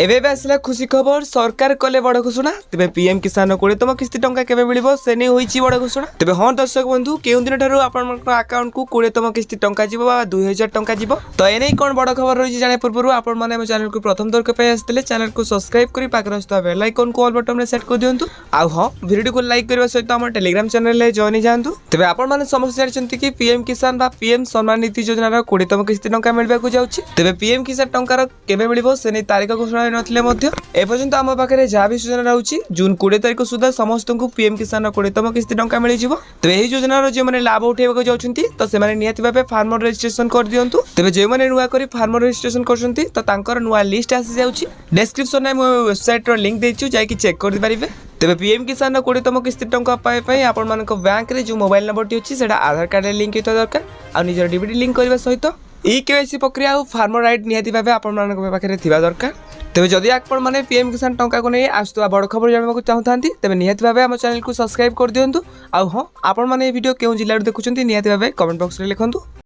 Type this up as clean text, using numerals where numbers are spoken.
एबे आसला खुशी खबर सरकार कले बड़ घोषणा तेज पीएम किसान 20तम किस्ती टंका केबे मिलिबो से नहीं होईची बड़ घोषणा। तेज हाँ दर्शक बंधु केउं दिन ठारू आपन अकाउंट को 20तम किस्ती टंका जीवो बा 2000 टंका जीवो। तो एने कोन बड़ खबर रही जाने पूर्व आपन माने हम चैनल को प्रथम दरक पे आस्ते चैनल को सब्सक्राइब करी पाकर आस्ता बेल आइकन को ऑल बटन में सेट कर दियंतु। आ हां वीडियो को लाइक करबा सहित हमर टेलीग्राम चैनल ले जॉइन जांतु। तबे आपन माने समस्त जानचंती कि पीएम किसान बा पीएम सम्मान निधि योजना रो 20तम किस्ती टंका मिलबा को जाउची। तबे पीएम किसान टंका रो केबे मिलिबो से नहीं तारीख घोषणा नथिले मध्ये एपर्यंत आम पाखे जहाँ भी सूचना रही जून 20 तारीख सुधा समस्त को पीएम किसान 20तम किस्ती टंका मिल जाव। तो यही योजनार जो मैंने लाभ उठाइबा जाउछंती तो से माने नियति भाबे फार्मर रजिस्ट्रेशन कर दियंतु। तबे जे माने नुआ करी फार्मर रजिस्ट्रेशन करछंती तो तांकर नुआ लिस्ट आसी जाउची। डिस्क्रिप्शन में मो वेबसाइट रो लिंक देइछु जाय कि चेक कर पारिबे। तबे पीएम किसान 20तम किस्ती टंका पाए पई आपण मानक बैंक रे जो मोबाइल नंबर टी अछि सेटा आधार कार्ड रे लिंक हेतो दरकार आ निजर डीबीटी लिंक करबा सहित ई केवाईसी प्रक्रिया और फार्मर राइट नियति भाबे आपण मानक पाखे थिबा दरकार। तेज जदि आपण माने पीएम किसान टंका को नहीं आसुवा बड़ खबर जानवा चाहता तेज निहत भाव आम चैनल को सब्सक्राइब कर दिंतु। आ हाँ आपण माने वीडियो केउं जिल्ला देखुछंती निहत भाव कमेंट बॉक्स रे लिखंतु।